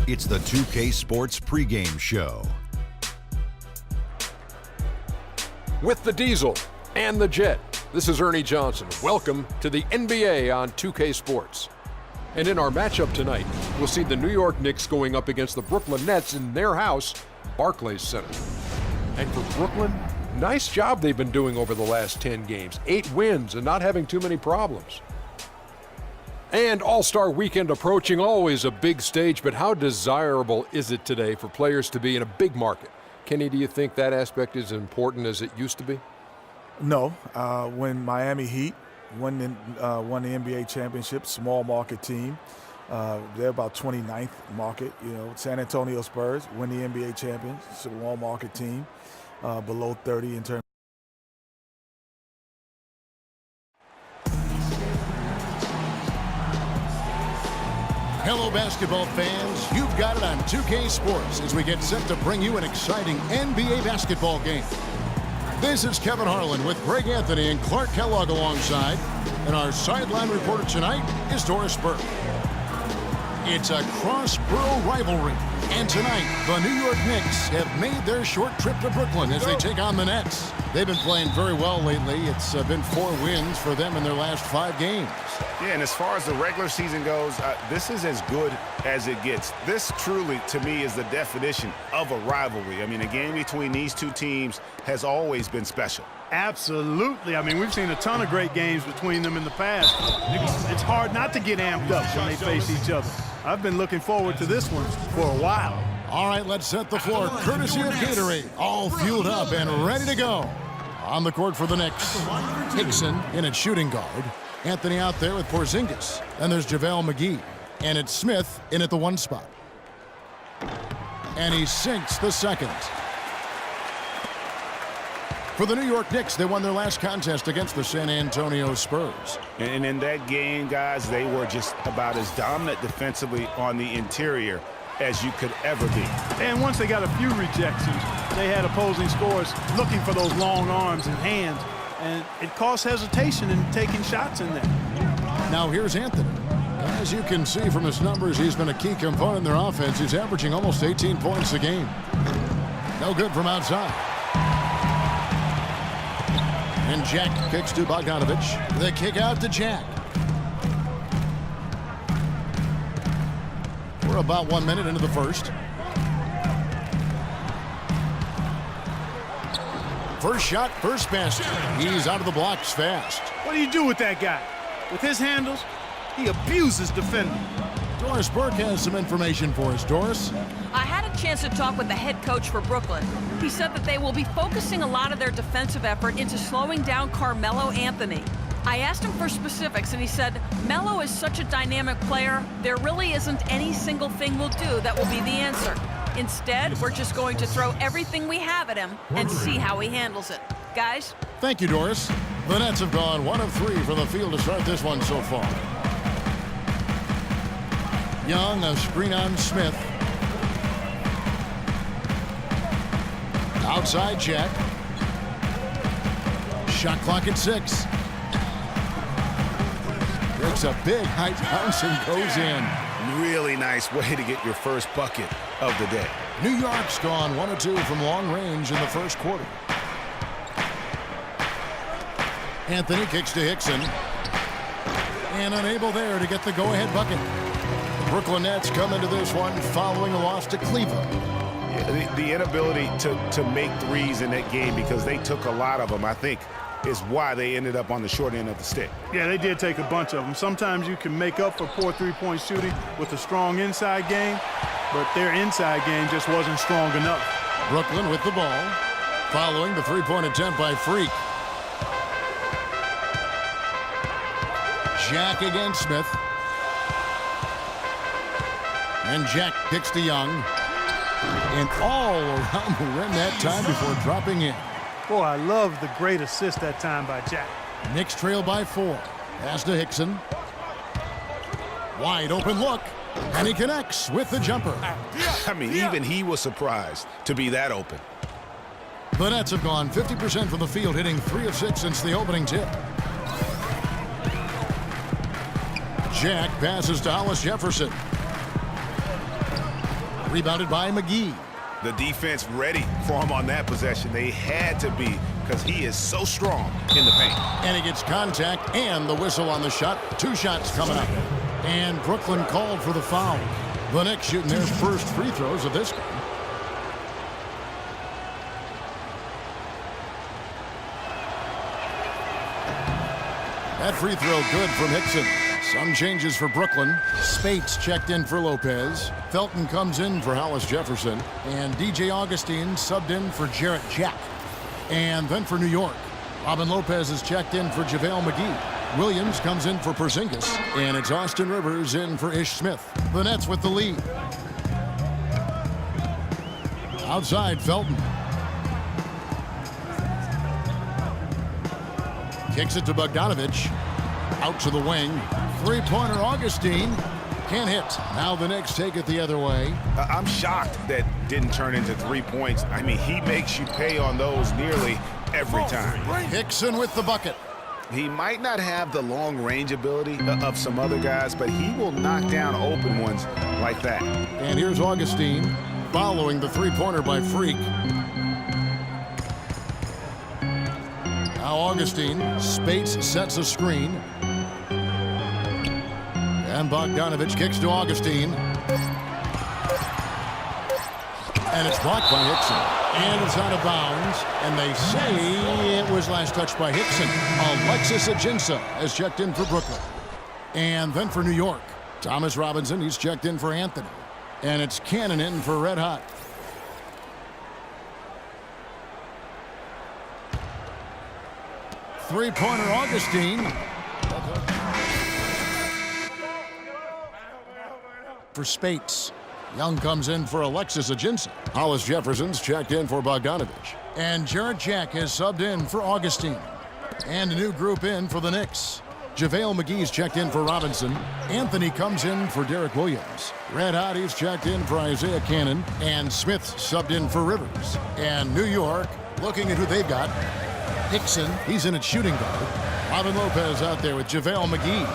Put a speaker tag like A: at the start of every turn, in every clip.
A: It's the 2K Sports pregame show.
B: With the Diesel and the Jet, this is Ernie Johnson. Welcome to the NBA on 2K Sports. And in our matchup tonight, we'll see the New York Knicks going up against the Brooklyn Nets in their house, Barclays Center. And for Brooklyn, nice job they've been doing over the last 10 games. 8 wins and not having too many problems. And All-Star Weekend approaching, always a big stage, but how desirable is it today for players to be in a big market? Kenny, do you think that aspect is as important as it used to be?
C: No. When Miami Heat won the NBA championship, small market team, they're about 29th market. San Antonio Spurs win the NBA championship, small market team, below 30 in terms.
D: Hello, basketball fans. You've got it on 2K Sports as we get set to bring you an exciting NBA basketball game. This is Kevin Harlan with Greg Anthony and Clark Kellogg alongside. And our sideline reporter tonight is Doris Burke. It's a cross-borough rivalry. And tonight, the New York Knicks have made their short trip to Brooklyn as they take on the Nets. They've been playing very well lately. It's been 4 wins for them in their last 5 games.
E: Yeah, and as far as the regular season goes, this is as good as it gets. This truly, to me, is the definition of a rivalry. I mean, a game between these two teams has always been special.
F: Absolutely. I mean, we've seen a ton of great games between them in the past. It's hard not to get amped up when they face each other. I've been looking forward to this one for a while.
D: All right, let's set the floor. Courtesy of Gatorade, all fueled up and ready to go. On the court for the Knicks, Hickson in at shooting guard. Anthony out there with Porzingis. And there's JaVale McGee. And it's Smith in at the 1 spot. And he sinks the second. For the New York Knicks, they won their last contest against the San Antonio Spurs.
E: And in that game, guys, they were just about as dominant defensively on the interior as you could ever be.
F: And once they got a few rejections, they had opposing scorers looking for those long arms and hands, and it caused hesitation in taking shots in there.
D: Now here's Anthony. As you can see from his numbers, he's been a key component in their offense. He's averaging almost 18 points a game. No good from outside. And Jack kicks to Bogdanovich. The kick out to Jack. We're about 1 minute into the first. First shot, first basket. He's out of the blocks fast.
F: What do you do with that guy? With his handles, he abuses defenders.
D: Doris Burke has some information for us. Doris?
G: I had a chance to talk with the head coach for Brooklyn. He said that they will be focusing a lot of their defensive effort into slowing down Carmelo Anthony. I asked him for specifics, and he said, Melo is such a dynamic player, there really isn't any single thing we'll do that will be the answer. Instead, we're just going to throw everything we have at him and see how he handles it. Guys?
D: Thank you, Doris. The Nets have gone 1 of 3 from the field to start this one so far. Young, a screen on Smith. Outside Jack. Shot clock at 6. Breaks a big high bounce and goes in.
E: Really nice way to get your first bucket of the day.
D: New York's gone 1 of 2 from long range in the first quarter. Anthony kicks to Hickson. And unable there to get the go-ahead bucket. The Brooklyn Nets come into this one following a loss to Cleveland.
E: Yeah, the inability to make threes in that game, because they took a lot of them, I think, is why they ended up on the short end of the stick.
F: Yeah, they did take a bunch of them. Sometimes you can make up for poor three-point shooting with a strong inside game, but their inside game just wasn't strong enough.
D: Brooklyn with the ball, following the three-point attempt by Freak. Jack against Smith. And Jack kicks to Young. And all around the rim that time before dropping in.
F: Boy, I love the great assist that time by Jack.
D: Knicks trail by 4. Pass to Hickson. Wide open look. And he connects with the jumper.
E: I mean, even he was surprised to be that open.
D: The Nets have gone 50% from the field, hitting 3 of 6 since the opening tip. Jack passes to Hollis Jefferson. Rebounded by McGee.
E: The defense ready for him on that possession. They had to be because he is so strong in the paint.
D: And he gets contact and the whistle on the shot. 2 shots coming up. And Brooklyn called for the foul. The Knicks shooting their first free throws of this game. That free throw good from Hickson. Some changes for Brooklyn. Spates checked in for Lopez. Felton comes in for Hollis Jefferson. And DJ Augustine subbed in for Jarrett Jack. And then for New York, Robin Lopez is checked in for JaVale McGee. Williams comes in for Porzingis. And it's Austin Rivers in for Ish Smith. The Nets with the lead. Outside, Felton. Kicks it to Bogdanovich. Out to the wing. Three-pointer Augustine. Can't hit. Now the Knicks take it the other way.
E: I'm shocked that didn't turn into 3 points. I mean, he makes you pay on those nearly every time.
D: Hickson with the bucket.
E: He might not have the long-range ability of some other guys, but he will knock down open ones like that.
D: And here's Augustine following the three-pointer by Freak. Now Augustine, Spates sets a screen. And Bogdanovich kicks to Augustine. And it's blocked by Hickson. And it's out of bounds. And they say it was last touched by Hickson. Alexis Ajinça has checked in for Brooklyn. And then for New York, Thomas Robinson, he's checked in for Anthony. And it's Cannon in for Red Hot. Three-pointer Augustine. For Spates. Young comes in for Alexis Ajinça. Hollis Jefferson's checked in for Bogdanovich. And Jarrett Jack has subbed in for Augustine. And a new group in for the Knicks. JaVale McGee's checked in for Robinson. Anthony comes in for Derek Williams. Red Hot, he's checked in for Isaiah Cannon. And Smith subbed in for Rivers. And New York, looking at who they've got. Hickson, he's in at shooting guard. Robin Lopez out there with JaVale McGee.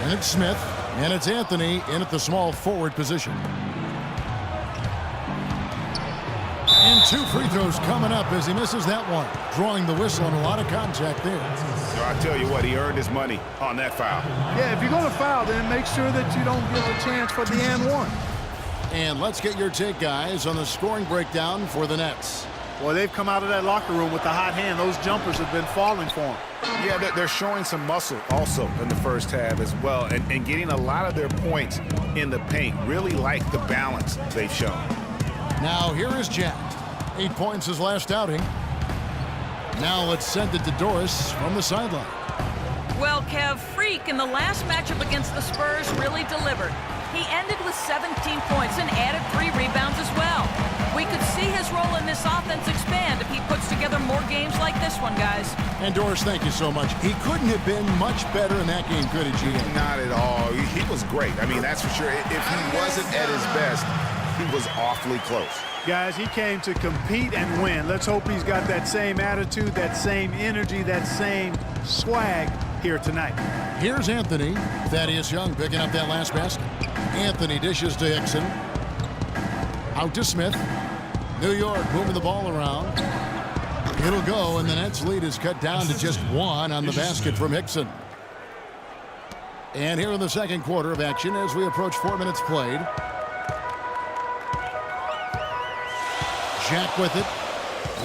D: And it's Smith. And it's Anthony in at the small forward position. And 2 free throws coming up as he misses that one. Drawing the whistle and a lot of contact there.
E: So I tell you what, he earned his money on that foul.
F: Yeah, if you're going to foul, then make sure that you don't give a chance for the and one.
D: And let's get your take, guys, on the scoring breakdown for the Nets.
F: Well, they've come out of that locker room with the hot hand. Those jumpers have been falling for them.
E: Yeah, they're showing some muscle also in the first half as well, and getting a lot of their points in the paint. Really like the balance they've shown.
D: Now here is Jack. 8 points his last outing. Now let's send it to Doris from the sideline.
G: Well, Kev, Freak in the last matchup against the Spurs really delivered. He ended with 17 points and added 3 rebounds as well. We could see his role in this offense expand if he puts together more games like this one, guys.
D: And Doris, thank you so much. He couldn't have been much better in that game, could he, GM?
E: Not at all. He was great. I mean, that's for sure. If he wasn't at his best, he was awfully close.
F: Guys, he came to compete and win. Let's hope he's got that same attitude, that same energy, that same swag here tonight.
D: Here's Anthony. Thaddeus Young picking up that last basket. Anthony dishes to Hickson. Out to Smith. New York moving the ball around. It'll go, and the Nets lead is cut down to just 1 on the basket from Hickson. And here in the second quarter of action as we approach 4 minutes played. Jack with it.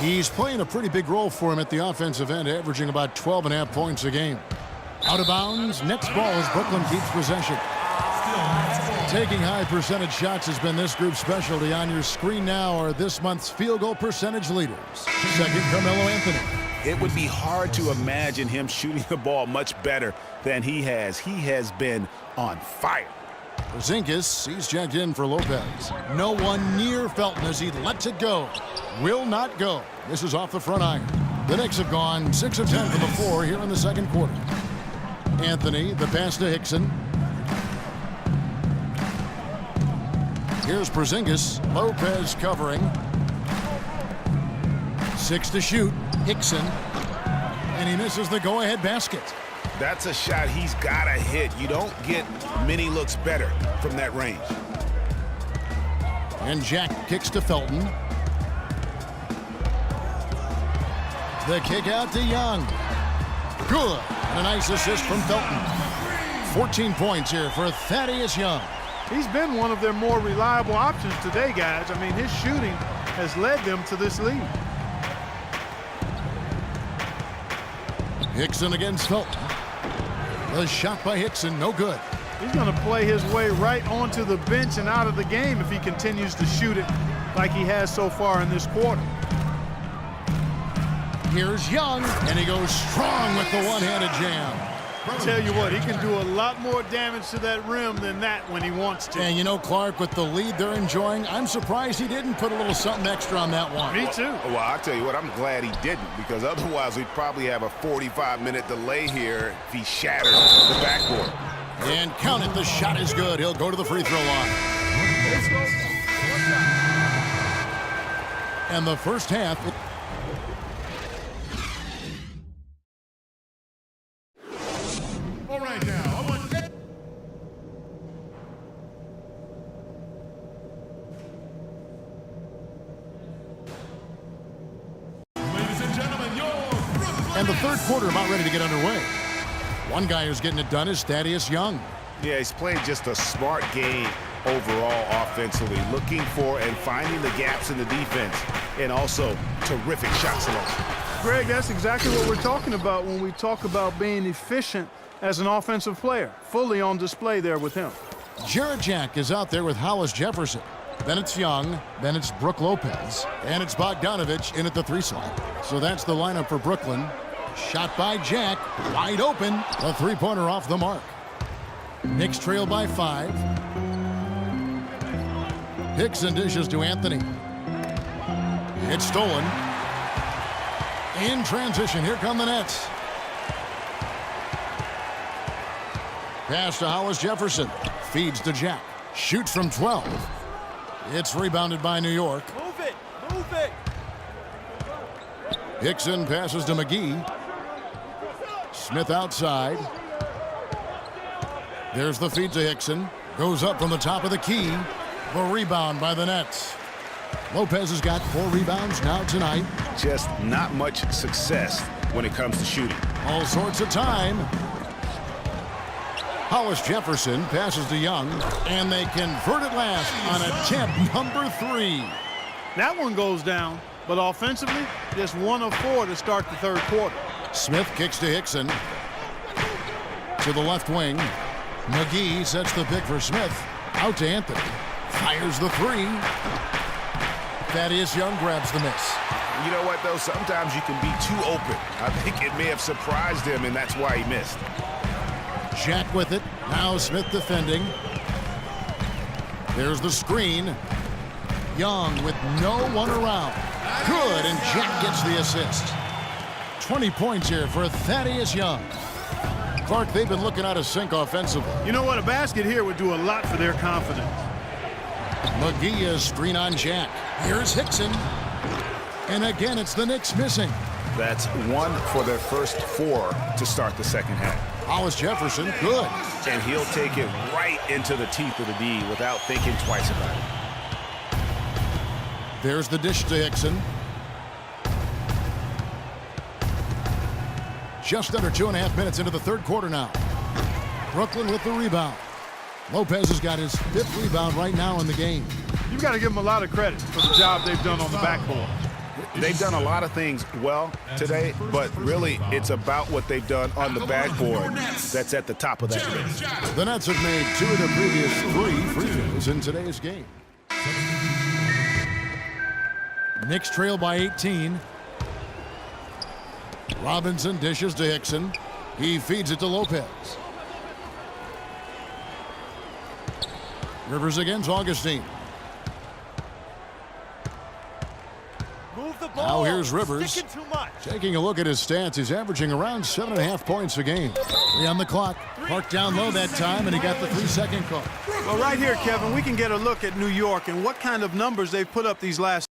D: He's playing a pretty big role for him at the offensive end, averaging about 12.5 points a game. Out of bounds, next ball as Brooklyn keeps possession. Taking high percentage shots has been this group's specialty. On your screen now are this month's field goal percentage leaders. Second, Carmelo Anthony.
E: It would be hard to imagine him shooting the ball much better than he has. He has been on fire.
D: Porzingis, he's checked in for Lopez. No one near Felton as he lets it go. Will not go. This is off the front iron. The Knicks have gone 6 of 10 from the floor here in the second quarter. Anthony, the pass to Hickson. Here's Porzingis. Lopez covering. 6 to shoot. Hickson. And he misses the go-ahead basket.
E: That's a shot he's got to hit. You don't get many looks better from that range.
D: And Jack kicks to Felton. The kick out to Young. Good. And a nice assist from Felton. 14 points here for Thaddeus Young.
F: He's been one of their more reliable options today, guys. I mean, his shooting has led them to this lead.
D: Hickson against Felton. The shot by Hickson, no good.
F: He's going to play his way right onto the bench and out of the game if he continues to shoot it like he has so far in this quarter.
D: Here's Young, and he goes strong with the one-handed jam.
F: I tell you what, he can do a lot more damage to that rim than that when he wants to.
D: And you know, Clark, with the lead they're enjoying, I'm surprised he didn't put a little something extra on that one.
F: Me too.
E: Well, I'll tell you what, I'm glad he didn't, because otherwise we'd probably have a 45-minute delay here if he shattered the backboard.
D: And count it, the shot is good. He'll go to the free throw line. And the first half.
H: All right now, I want ladies and gentlemen, your Brooklyn.
D: And the third quarter about ready to get underway. One guy who's getting it done is Thaddeus Young.
E: Yeah, he's playing just a smart game overall offensively, looking for and finding the gaps in the defense, and also terrific shot selection.
F: Greg, that's exactly what we're talking about when we talk about being efficient as an offensive player. Fully on display there with him.
D: Jarrett Jack is out there with Hollis Jefferson. Then it's Young, then it's Brook Lopez, and it's Bogdanovich in at the 3 slot. So that's the lineup for Brooklyn. Shot by Jack, wide open. A three-pointer off the mark. Knicks trail by 5. Hickson dishes to Anthony. It's stolen. In transition, here come the Nets. Pass to Hollis Jefferson. Feeds to Jack. Shoots from 12. It's rebounded by New York.
F: Move it! Move it!
D: Hickson passes to McGee. Smith outside. There's the feed to Hickson. Goes up from the top of the key. The rebound by the Nets. Lopez has got 4 rebounds now tonight.
E: Just not much success when it comes to shooting.
D: All sorts of time. Hollis Jefferson passes to Young, and they convert it last on attempt number 3.
F: That one goes down, but offensively, just 1 of 4 to start the third quarter.
D: Smith kicks to Hickson. To the left wing. McGee sets the pick for Smith. Out to Anthony. Fires the 3. Thaddeus Young grabs the miss.
E: You know what, though? Sometimes you can be too open. I think it may have surprised him, and that's why he missed.
D: Jack with it. Now Smith defending. There's the screen. Young with no one around. Good, and Jack gets the assist. 20 points here for Thaddeus Young. Clark, they've been looking out of sync offensively.
F: You know what? A basket here would do a lot for their confidence.
D: McGee is screen on Jack. Here's Hickson. And again, it's the Knicks missing.
E: That's 1 for their first 4 to start the second half.
D: Hollis Jefferson, good.
E: And he'll take it right into the teeth of the D without thinking twice about it.
D: There's the dish to Hickson. Just under 2.5 minutes into the third quarter now. Brooklyn with the rebound. Lopez has got his 5th rebound right now in the game.
F: You've got to give them a lot of credit for the job they've done on the backboard.
E: They've done a lot of things well today, but really it's about what they've done on the backboard that's at the top of that list.
D: The Nets have made 2 of the previous 3 free throws in today's game. Knicks trail by 18. Robinson dishes to Hickson. He feeds it to Lopez. Rivers against Augustine.
I: Move the ball.
D: Now here's Rivers.
I: Sticking too much.
D: Taking a look at his stats, he's averaging around 7.5 points a game. 3 on the clock. Parked down low that time, and he got the 3-second call.
F: Well, right here, Kevin, we can get a look at New York and what kind of numbers they've put up these last